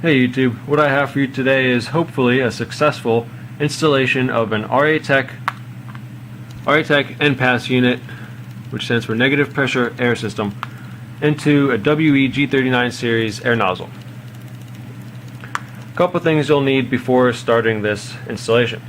Hey YouTube, what I have for you today is hopefully a successful installation of an RA-Tech NPAS unit, which stands for negative pressure air system, into a WE G39 series air nozzle. A couple things you'll need before starting this installation.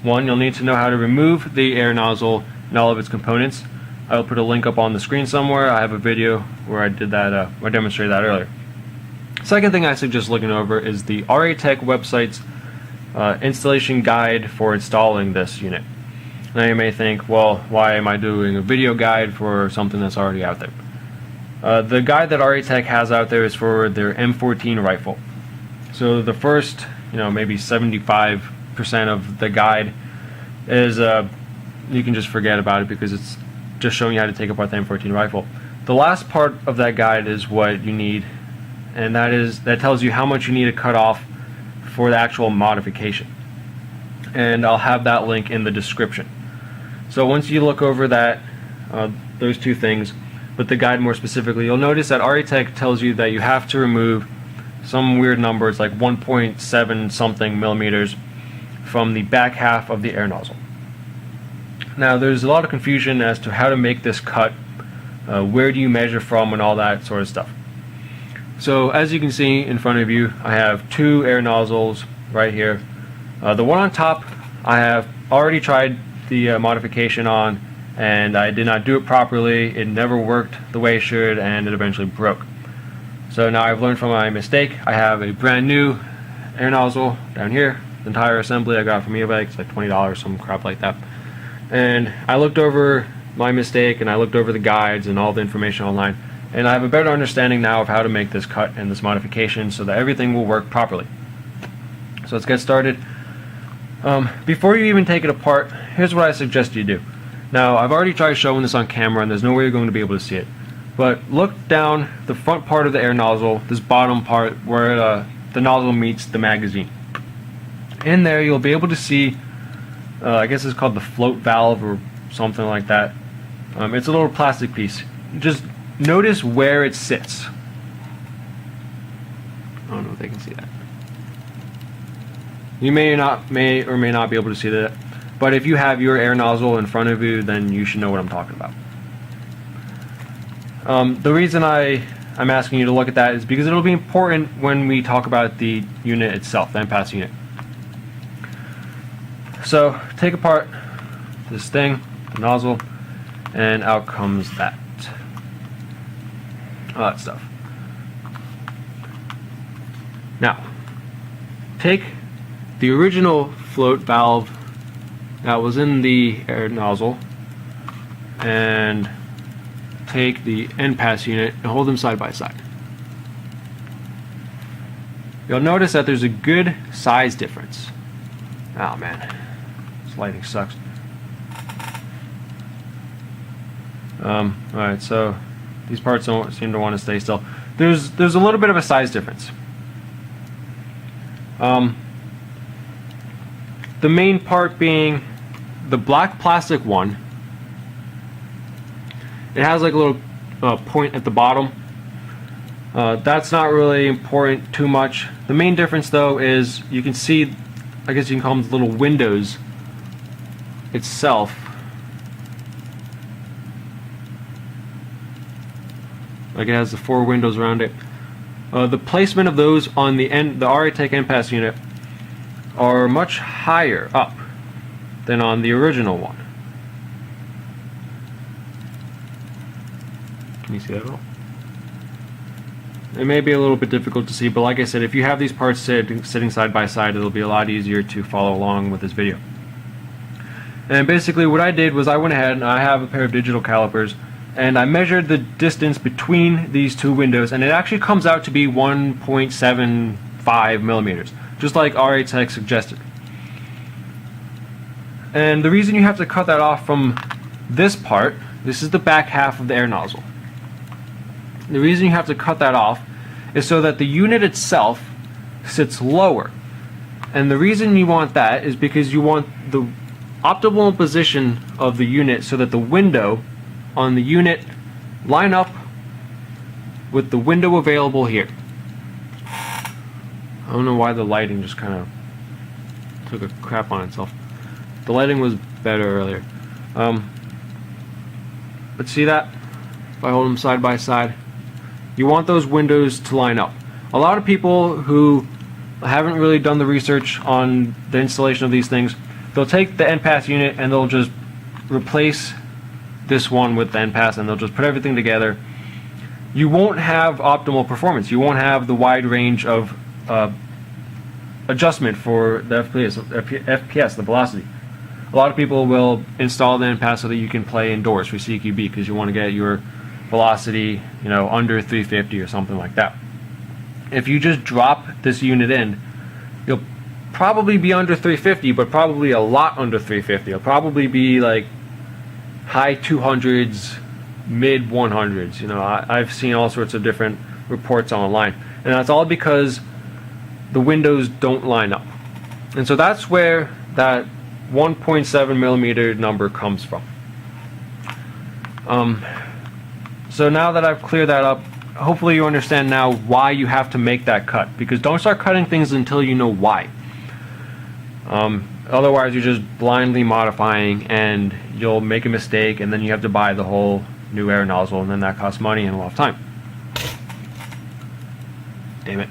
One, you'll need to know how to remove the air nozzle and all of its components. I'll put a link up on the screen somewhere. I have a video where I did that, I demonstrated that earlier. Second thing I suggest looking over is the RA-Tech website's installation guide for installing this unit. Now you may think, well, why am I doing a video guide for something that's already out there? The guide that RA-Tech has out there is for their M14 rifle. So the first, maybe 75% of the guide is, you can just forget about it because it's just showing you how to take apart the M14 rifle. The last part of that guide is what you need, and that tells you how much you need to cut off for the actual modification. And I'll have that link in the description. So once you look over that, those two things, but the guide more specifically, you'll notice that RA-Tech tells you that you have to remove some weird number, it's like 1.7 something millimeters from the back half of the air nozzle. Now there's a lot of confusion as to how to make this cut, where do you measure from, and all that sort of stuff. So as you can see in front of you, I have two air nozzles right here. The one on top I have already tried the modification on, and I did not do it properly. It never worked the way it should, and it eventually broke. So now I've learned from my mistake. I have a brand new air nozzle down here. The entire assembly I got from eBay. It's like $20, some crap like that. And I looked over my mistake, and I looked over the guides and all the information online, and I have a better understanding now of how to make this cut and this modification so that everything will work properly. So let's get started. Before you even take it apart, here's what I suggest you do. Now I've already tried showing this on camera, and there's no way you're going to be able to see it. But look down the front part of the air nozzle, this bottom part where the nozzle meets the magazine. In there you'll be able to see, I guess it's called the float valve or something like that. It's a little plastic piece. Just notice where it sits. I don't know if they can see that. You may or may not be able to see that, but if you have your air nozzle in front of you, then you should know what I'm talking about. The reason I'm asking you to look at that is because it'll be important when we talk about the unit itself, the NPAS unit. So take apart this thing, the nozzle, and out comes that. All that stuff. Now, take the original float valve that was in the air nozzle and take the NPAS unit and hold them side by side. You'll notice that there's a good size difference. Oh man, this lighting sucks. Alright, so these parts don't seem to want to stay still. There's a little bit of a size difference. The main part being the black plastic one. It has like a little point at the bottom. That's not really important too much. The main difference though is you can see, I guess you can call them the little windows itself. Like it has the 4 windows around it. The placement of those on the RA-Tech NPAS unit are much higher up than on the original one. Can you see that at all? It may be a little bit difficult to see, but like I said, if you have these parts sitting side by side, it'll be a lot easier to follow along with this video. And basically what I did was I went ahead and I have a pair of digital calipers, and I measured the distance between these two windows, and it actually comes out to be 1.75 millimeters, just like RA-Tech suggested. And the reason you have to cut that off from this part, this is the back half of the air nozzle. The reason you have to cut that off is so that the unit itself sits lower. And the reason you want that is because you want the optimal position of the unit so that the window on the unit line up with the window available here. I don't know why the lighting just kind of took a crap on itself. The lighting was better earlier. But see that? If I hold them side by side, you want those windows to line up. A lot of people who haven't really done the research on the installation of these things, they'll take the NPAS unit and they'll just replace this one with the NPAS and they'll just put everything together. You won't have optimal performance. You won't have the wide range of adjustment for the FPS, the velocity. A lot of people will install the NPAS so that you can play indoors for CQB because you want to get your velocity, you know, under 350 or something like that. If you just drop this unit in, you'll probably be under 350, but probably a lot under 350. It'll probably be like high 200s, mid 100s. You know, I've seen all sorts of different reports online, and that's all because the windows don't line up. And so that's where that 1.7 millimeter number comes from. So now that I've cleared that up, hopefully you understand now why you have to make that cut, because don't start cutting things until you know why. Otherwise you're just blindly modifying and you'll make a mistake and then you have to buy the whole new air nozzle, and then that costs money and a lot of time. Damn it.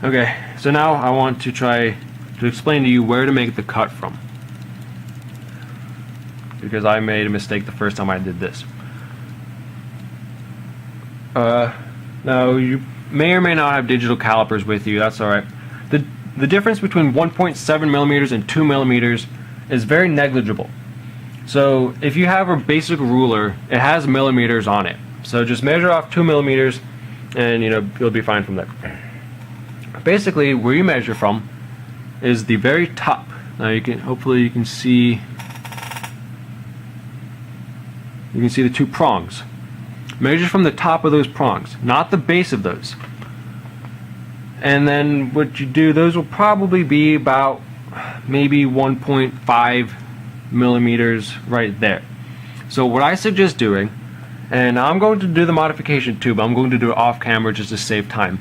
Okay, so now I want to try to explain to you where to make the cut from, because I made a mistake the first time I did this. Now you may or may not have digital calipers with you. That's alright. The difference between 1.7 millimeters and 2 millimeters is very negligible. So if you have a basic ruler, it has millimeters on it. So just measure off 2 millimeters and you'll be fine from there. Basically where you measure from is the very top. Now hopefully you can see the two prongs. Measure from the top of those prongs, not the base of those. And then what you do, those will probably be about maybe 1.5 millimeters right there. So what I suggest doing, and I'm going to do the modification too, but I'm going to do it off camera just to save time.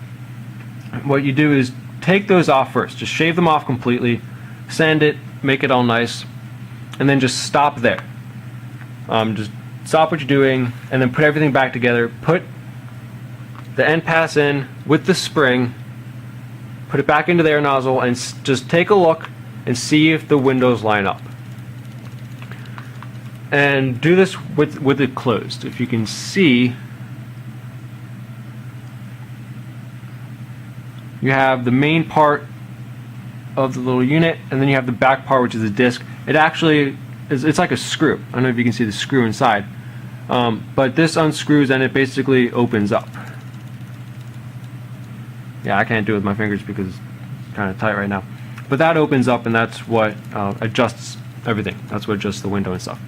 What you do is take those off first. Just shave them off completely, sand it, make it all nice, and then just stop there. Just stop what you're doing and then put everything back together. Put the NPAS in with the spring, put it back into the air nozzle, and just take a look and see if the windows line up. And do this with it closed. If you can see, you have the main part of the little unit, and then you have the back part, which is the disc. It actually it's like a screw. I don't know if you can see the screw inside, but this unscrews and it basically opens up. Yeah, I can't do it with my fingers because it's kind of tight right now. But that opens up, and that's what adjusts everything. That's what adjusts the window and stuff.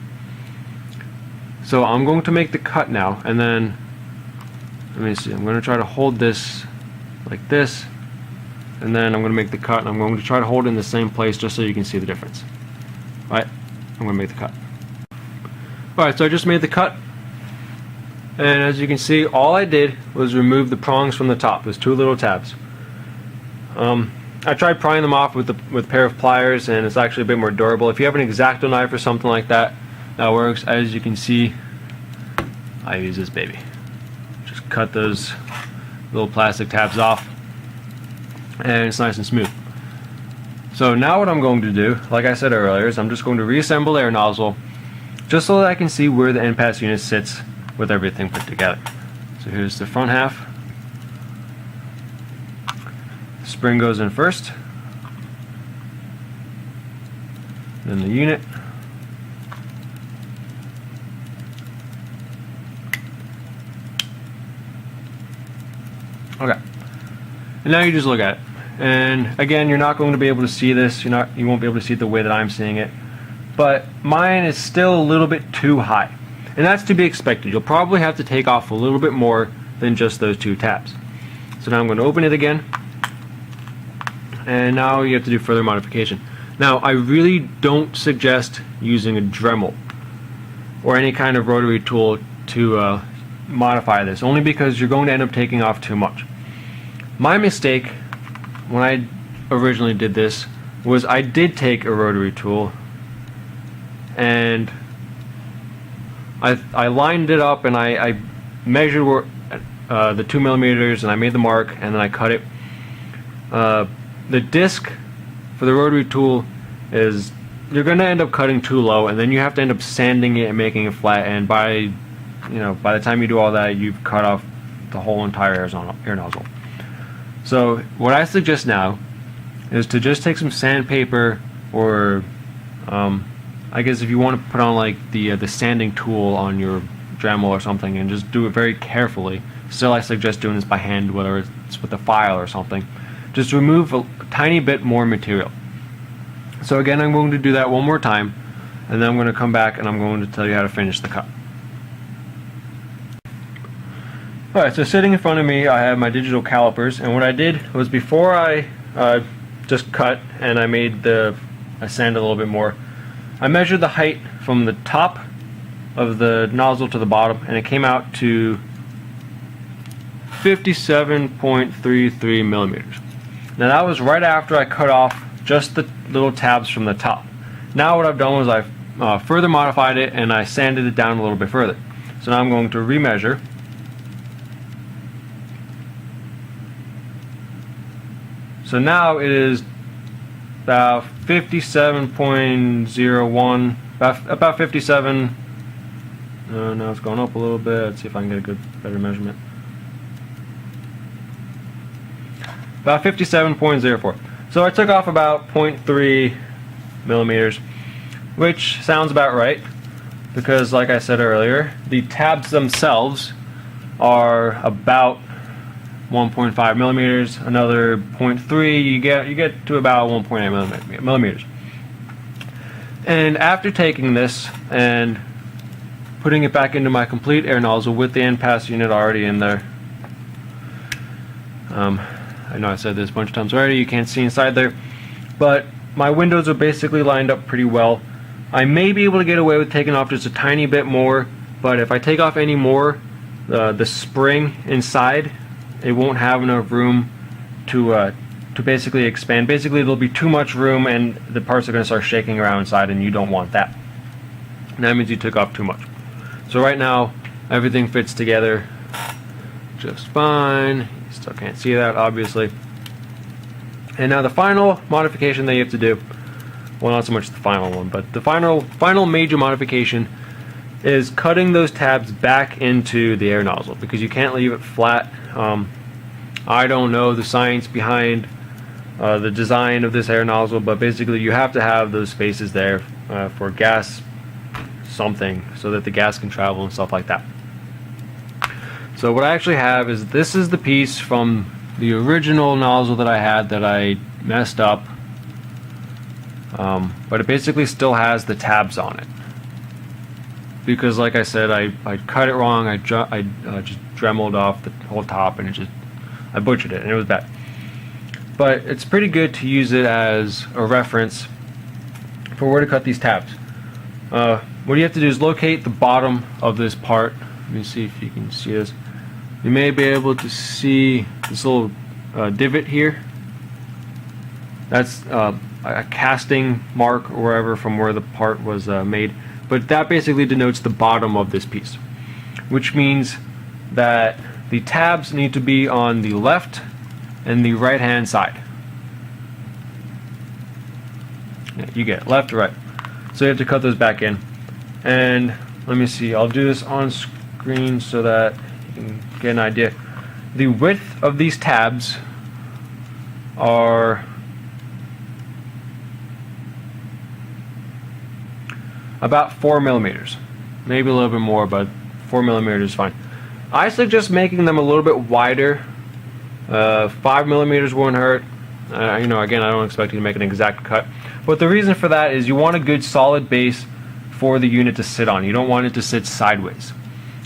So I'm going to make the cut now, and then let me see. I'm going to try to hold this like this, and then I'm going to make the cut, and I'm going to try to hold it in the same place just so you can see the difference. All right, I'm going to make the cut. All right, so I just made the cut. And as you can see, all I did was remove the prongs from the top. There's two little tabs. I tried prying them off with a pair of pliers, and it's actually a bit more durable. If you have an X-Acto knife or something like that, that works. As you can see, I use this baby. Just cut those little plastic tabs off, and it's nice and smooth. So now what I'm going to do, like I said earlier, is I'm just going to reassemble the air nozzle just so that I can see where the NPAS unit sits with everything put together. So here's the front half. The spring goes in first, then the unit, okay, and now you just look at it. And again, you're not going to be able to see this. You won't be able to see it the way that I'm seeing it, but mine is still a little bit too high. And that's to be expected. You'll probably have to take off a little bit more than just those two tabs. So now I'm going to open it again. And now you have to do further modification. Now I really don't suggest using a Dremel or any kind of rotary tool to modify this, only because you're going to end up taking off too much. My mistake when I originally did this was I did take a rotary tool and I lined it up and I measured where, the 2 millimeters, and I made the mark, and then I cut it. The disc for the rotary tool is, you're going to end up cutting too low, and then you have to end up sanding it and making it flat, and by the time you do all that, you've cut off the whole entire air nozzle. So what I suggest now is to just take some sandpaper, or I guess if you want to put on like the sanding tool on your Dremel or something, and just do it very carefully. Still, I suggest doing this by hand, whether it's with a file or something. Just remove a tiny bit more material. So again, I'm going to do that one more time, and then I'm going to come back and I'm going to tell you how to finish the cut. Alright, so sitting in front of me I have my digital calipers, and what I did was, before I just cut and I sanded a little bit more, I measured the height from the top of the nozzle to the bottom, and it came out to 57.33 millimeters. Now that was right after I cut off just the little tabs from the top. Now what I've done was I've further modified it, and I sanded it down a little bit further. So now I'm going to remeasure. So now it is about 57.01, about 57. Now it's going up a little bit. Let's see if I can get a better measurement. About 57.04. So I took off about 0.3 millimeters, which sounds about right, because like I said earlier, the tabs themselves are about 1.5 millimeters. Another 0.3, you get to about 1.8 millimeters. And after taking this and putting it back into my complete air nozzle with the NPAS unit already in there, I know I said this a bunch of times already, you can't see inside there, but my windows are basically lined up pretty well. I may be able to get away with taking off just a tiny bit more, but if I take off any more, the spring inside, it won't have enough room to basically expand. Basically, there'll be too much room, and the parts are going to start shaking around inside, and you don't want that. And that means you took off too much. So right now, everything fits together just fine. You still can't see that, obviously. And now the final modification that you have to do, well, not so much the final one, but the final major modification is cutting those tabs back into the air nozzle, because you can't leave it flat. I don't know the science behind the design of this air nozzle, but basically you have to have those spaces there for gas something, so that the gas can travel and stuff like that. So what I actually have is, this is the piece from the original nozzle that I had that I messed up, but it basically still has the tabs on it, because like I said, I cut it wrong. I just dremeled off the whole top, and I butchered it, and it was bad. But it's pretty good to use it as a reference for where to cut these tabs. What you have to do is locate the bottom of this part. Let me see if you can see this. You may be able to see this little divot here. That's a casting mark or wherever from where the part was made. But that basically denotes the bottom of this piece, which means that the tabs need to be on the left and the right hand side. Yeah, you get it, left or right. So you have to cut those back in. And let me see, I'll do this on screen so that you can get an idea. The width of these tabs are about 4 millimeters. Maybe a little bit more, but 4 millimeters is fine. I suggest making them a little bit wider. 5 millimeters won't hurt. Again, I don't expect you to make an exact cut. But the reason for that is you want a good solid base for the unit to sit on. You don't want it to sit sideways,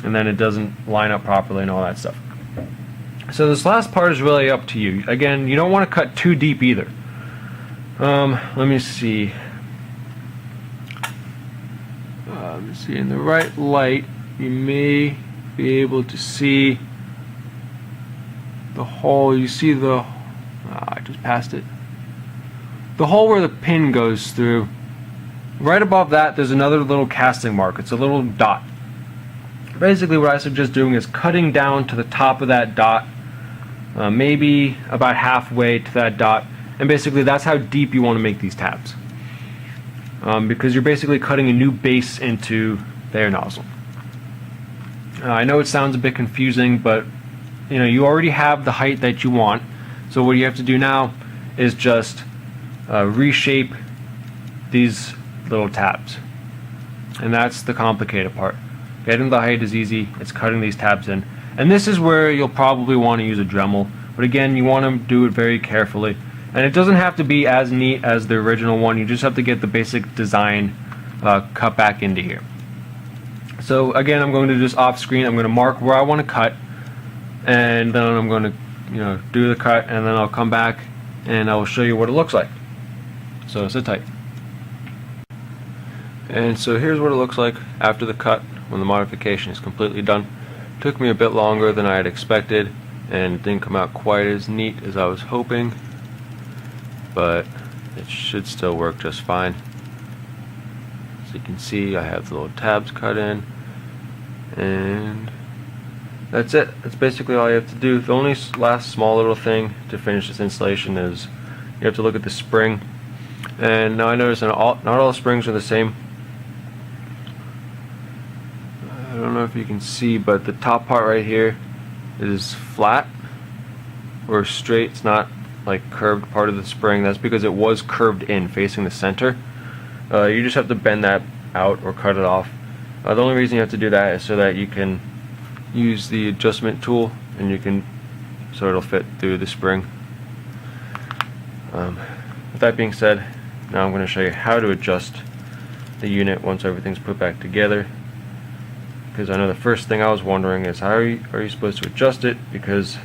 and then it doesn't line up properly and all that stuff. So this last part is really up to you. Again, you don't want to cut too deep either. Let me see. In the right light, you may be able to see the hole, you see the, I just passed it, the hole where the pin goes through. Right above that there's another little casting mark. It's a little dot. Basically what I suggest doing is cutting down to the top of that dot, maybe about halfway to that dot, and basically that's how deep you want to make these tabs, because you're basically cutting a new base into the air nozzle. I know it sounds a bit confusing, but you already have the height that you want, so what you have to do now is just reshape these little tabs, and that's the complicated part. Getting the height is easy, it's cutting these tabs in, and this is where you'll probably want to use a Dremel, but again, you want to do it very carefully, and it doesn't have to be as neat as the original one. You just have to get the basic design cut back into here. So again, I'm going to just off screen, I'm going to mark where I want to cut, and then I'm going to do the cut, and then I'll come back and I will show you what it looks like. So sit tight. And so here's what it looks like after the cut, when the modification is completely done. It took me a bit longer than I had expected, and it didn't come out quite as neat as I was hoping, but it should still work just fine. So you can see I have the little tabs cut in, and that's it. That's basically all you have to do. The only last small little thing to finish this installation is you have to look at the spring. And now I notice that not all springs are the same. I don't know if you can see, but the top part right here is flat or straight. It's not like curved part of the spring. That's because it was curved in facing the center. You just have to bend that out or cut it off. The only reason you have to do that is so that you can use the adjustment tool and you can, so it'll fit through the spring. With that being said, now I'm going to show you how to adjust the unit once everything's put back together, because I know the first thing I was wondering is how are you supposed to adjust it, because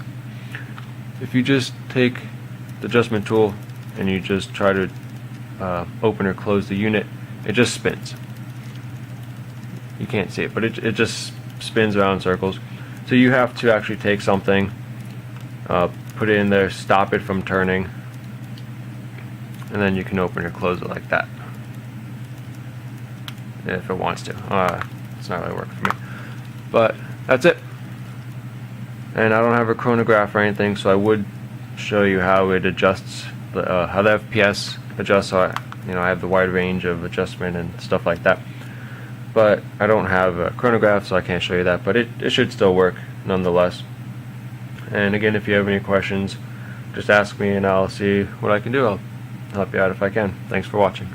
if you just take the adjustment tool and you just try to open or close the unit, it just spins. You can't see it, but it just spins around in circles. So you have to actually take something, put it in there, stop it from turning, and then you can open or close it like that if it wants to. It's not really working for me, but that's it. And I don't have a chronograph or anything, so I would show you how it adjusts, how the FPS adjusts. So I have the wide range of adjustment and stuff like that, but I don't have a chronograph, so I can't show you that, but it should still work nonetheless. And again, if you have any questions, just ask me and I'll see what I can do. I'll help you out if I can. Thanks for watching.